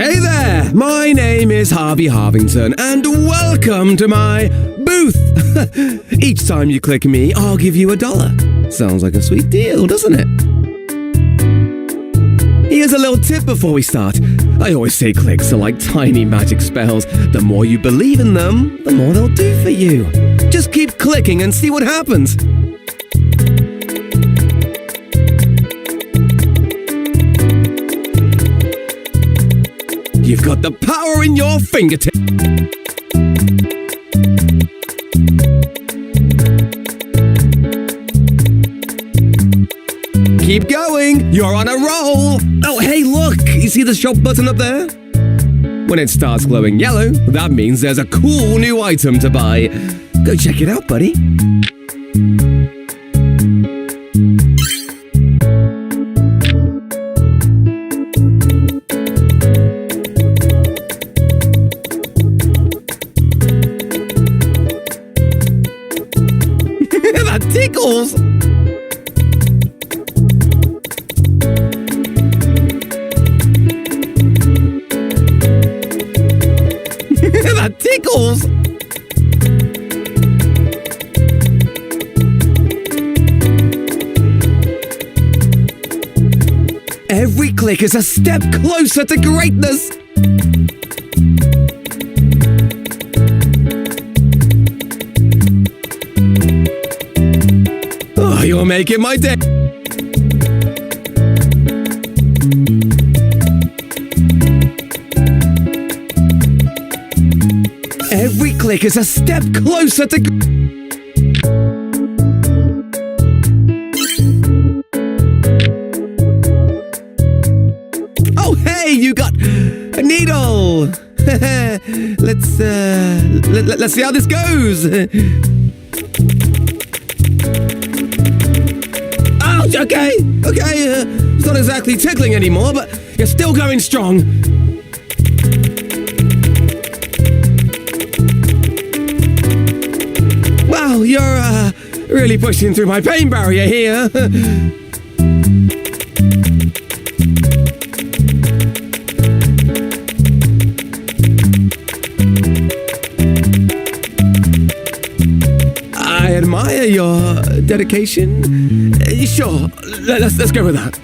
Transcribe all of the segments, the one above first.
Hey there, my name is Harvey Harvington, and welcome to my booth. Each time you click me, I'll give you $1. Sounds like a sweet deal, doesn't it? Here's a little tip before we start. I always say clicks are like tiny magic spells. The more you believe in them, the more they'll do for you. Just keep clicking and see what happens. You've got the power in your fingertips. Keep going. You're on a roll. Oh, hey, look. You see the shop button up there? When it starts glowing yellow, that means there's a cool new item to buy. Go check it out, buddy. That tickles! That tickles! Every click is a step closer to greatness! Oh, you're making my day! Every click is a step closer to... Oh, hey, you got a needle! Let's see how this goes! Ouch, okay, it's not exactly tickling anymore, but you're still going strong. Wow, you're really pushing through my pain barrier here. I admire your dedication. Sure, let's go with that.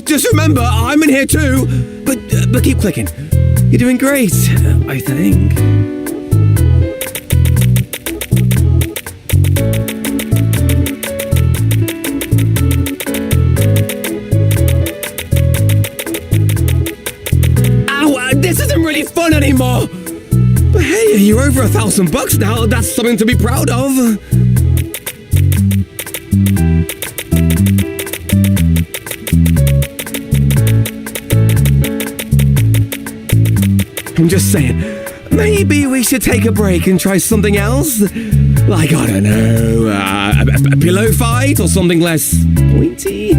Just remember, I'm in here too. But keep clicking. You're doing great, I think. Ow, this isn't really fun anymore. But hey, you're over $1,000 now. That's something to be proud of. I'm just saying, maybe we should take a break and try something else? Like, I don't know, a pillow fight or something less pointy?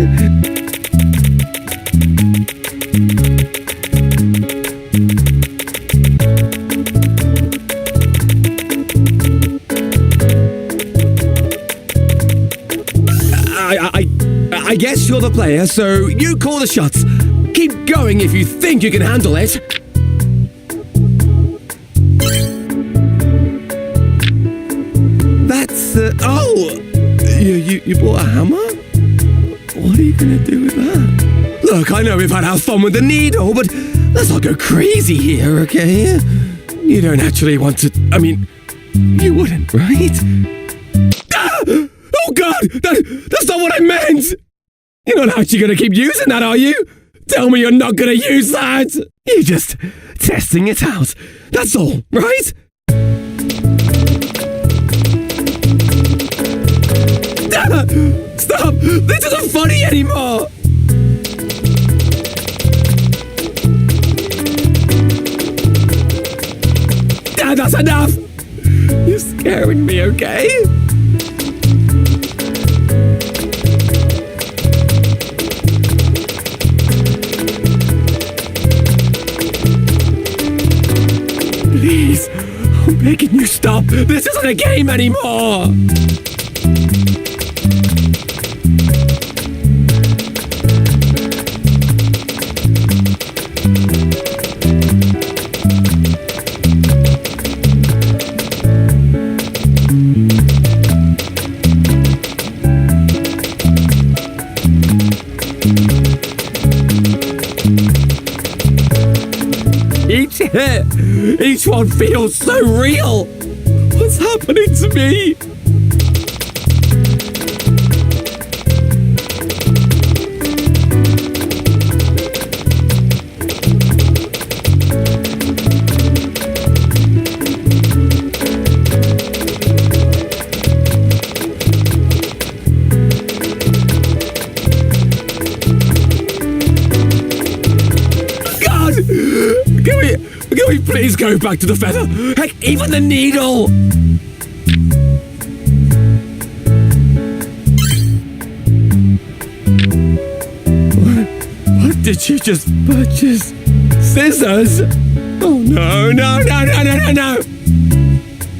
I guess you're the player, so you call the shots. Keep going if you think you can handle it. You bought a hammer? What are you gonna do with that? Look, I know we've had our fun with the needle, but let's not go crazy here, okay? You don't actually want to... I mean, you wouldn't, right? Ah! Oh God! That's not what I meant! You're not actually gonna keep using that, are you? Tell me you're not gonna use that! You're just testing it out. That's all, right? Stop! This isn't funny anymore! Dad, that's enough! You're scaring me, okay? Please, begging you, stop. This isn't a game anymore. Each hit, each one feels so real. What's happening to me? God! Can we please go back to the feather? Heck, even the needle! What did you just purchase? Scissors? Oh no, no!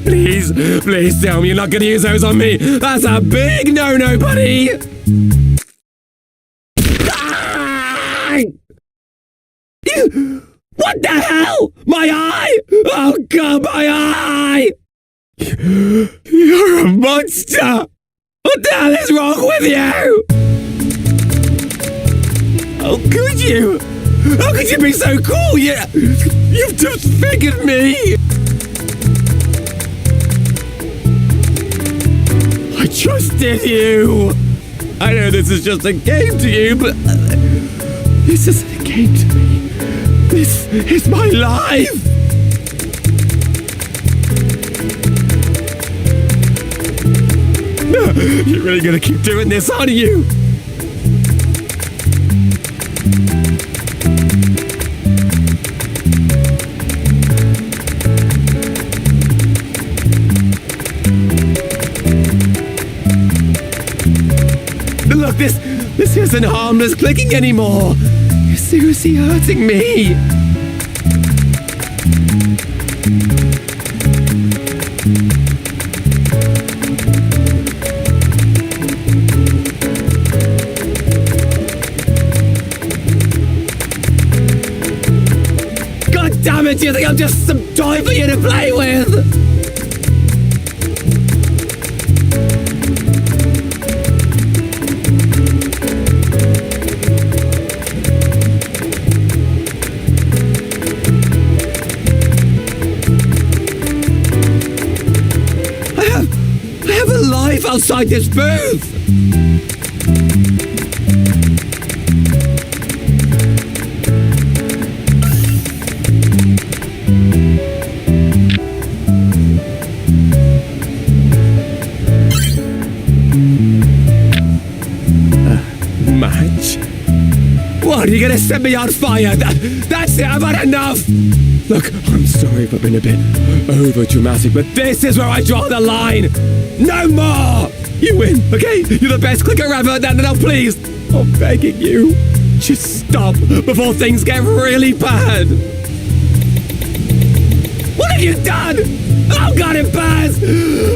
Please tell me you're not gonna use those on me. That's a big no, buddy! What the hell? My eye! Oh God, my eye! You're a monster! What the hell is wrong with you? How could you? How could you be so cool? You've disfigured me! I trusted you! I know this is just a game to you, but this isn't a game to me. This is my life! You're really gonna keep doing this, aren't you? Look, this isn't harmless clicking anymore. You're seriously hurting me. God damn it, do you think I'm just some toy for you to play with? Life outside this booth! Match? What, are you gonna set me on fire? That's it, I've had enough! Look, I'm sorry if I've been a bit over-dramatic, but this is where I draw the line! No more! You win, okay? You're the best clicker ever, now please! I'm begging you. Just stop before things get really bad! What have you done? Oh God, it burns!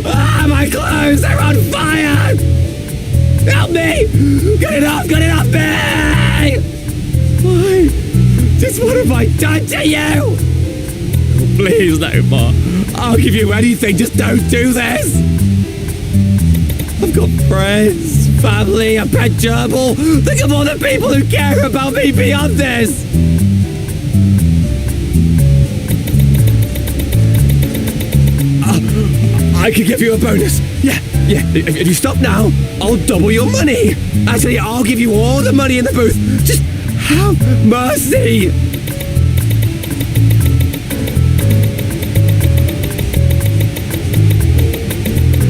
Ah, my clothes, they're on fire! Help me! Get it off me! Why? Just what have I done to you? Oh, please, no more. I'll give you anything, just don't do this! I've got friends, family, a pet gerbil. Think of all the people who care about me beyond this! I could give you a bonus. Yeah. If you stop now, I'll double your money. Actually, I'll give you all the money in the booth. Just have mercy.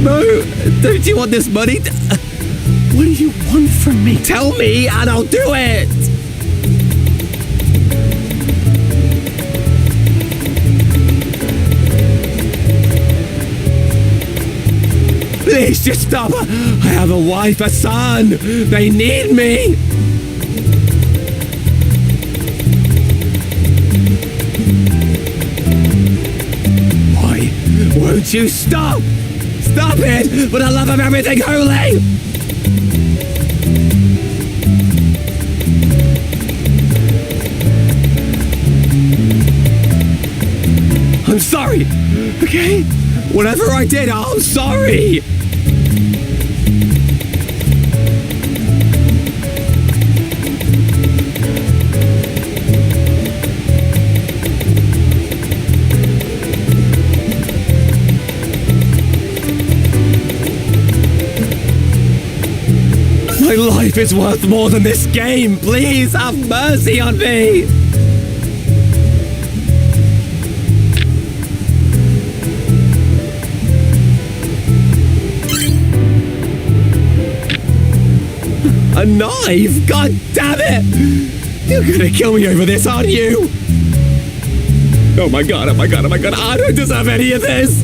No, don't you want this money? What do you want from me? Tell me and I'll do it. Please, just stop. I have a wife, a son. They need me. Why Don't you stop! Stop it! For the love of everything holy! I'm sorry, okay? Whatever I did, I'm sorry! My life is worth more than this game. Please have mercy on me. A knife? God damn it! You're gonna kill me over this, aren't you? Oh my god, oh my god, oh my god. I don't deserve any of this.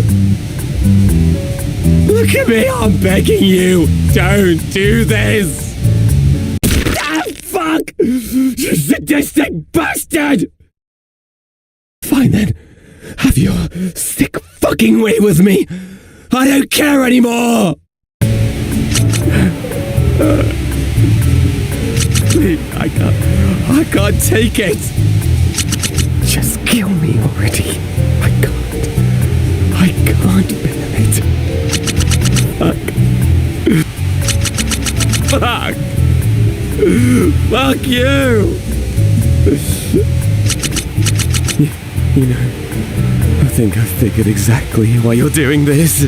Look at me, I'm begging you. Don't do this. Ah, fuck! You sadistic bastard! Fine then. Have your sick fucking way with me. I don't care anymore. Please, I can't take it. Just kill me already. I can't bear it. Fuck! Fuck you! You know, I think I figured exactly why you're doing this.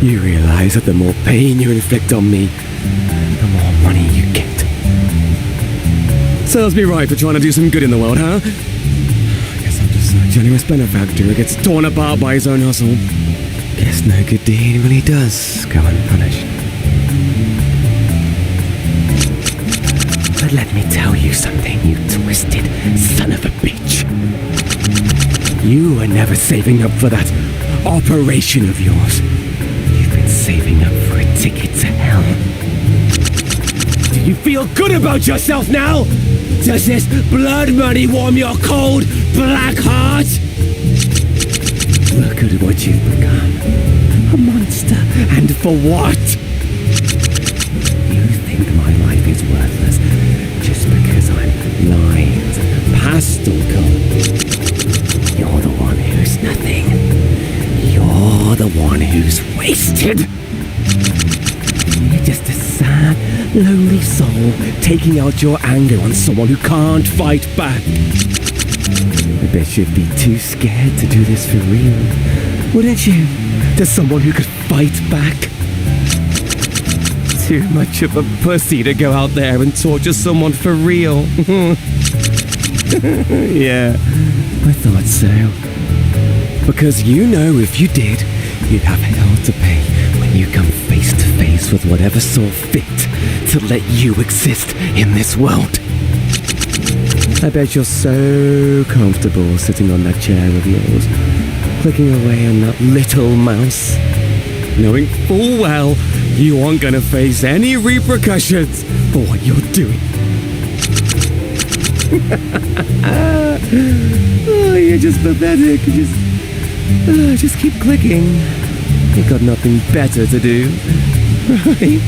You realize that the more pain you inflict on me, the more money you get. Serves me right for trying to do some good in the world, huh? I guess I'm just a generous benefactor who gets torn apart by his own hustle. Guess no good deed really does go unpunished. But let me tell you something, you twisted son of a bitch. You were never saving up for that operation of yours. You've been saving up for a ticket to hell. Do you feel good about yourself now? Does this blood money warm your cold, black heart? Look at what you've become. A monster. And for what? You think my life is worthless just because I'm lines and pastel colours. You're the one who's nothing. You're the one who's wasted. You're just a sad, lonely soul taking out your anger on someone who can't fight back. I bet you'd be too scared to do this for real, wouldn't you? To someone who could fight back. Too much of a pussy to go out there and torture someone for real. Yeah, I thought so. Because you know if you did, you'd have hell to pay when you come face to face with whatever saw fit to let you exist in this world. I bet you're so comfortable sitting on that chair of yours, clicking away on that little mouse, knowing full well you aren't going to face any repercussions for what you're doing. Oh, you're just pathetic. Just keep clicking. You've got nothing better to do, right?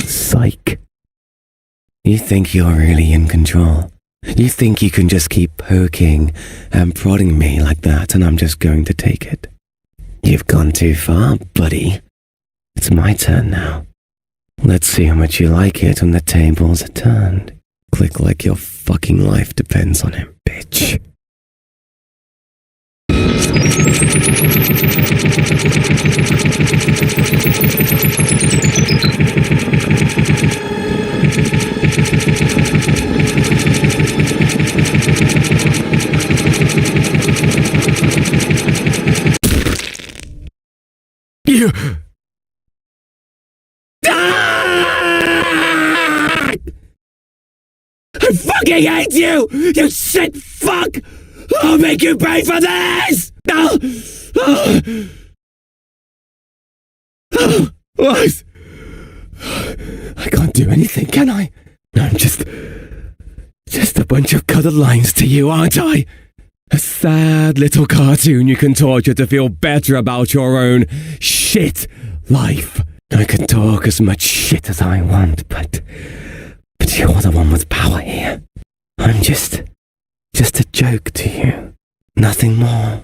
Psych. You think you're really in control. You think you can just keep poking and prodding me like that and I'm just going to take it. You've gone too far, buddy. It's my turn now. Let's see how much you like it when the tables are turned. Click like your fucking life depends on it, bitch. You... I fucking hate you! You sick fuck! I'll make you pay for this! What? I I can't do anything, can I? I'm just a bunch of colored lines to you, aren't I? A sad little cartoon you can torture to feel better about your own shit life. I can talk as much shit as I want, but you're the one with power here. I'm just a joke to you. Nothing more.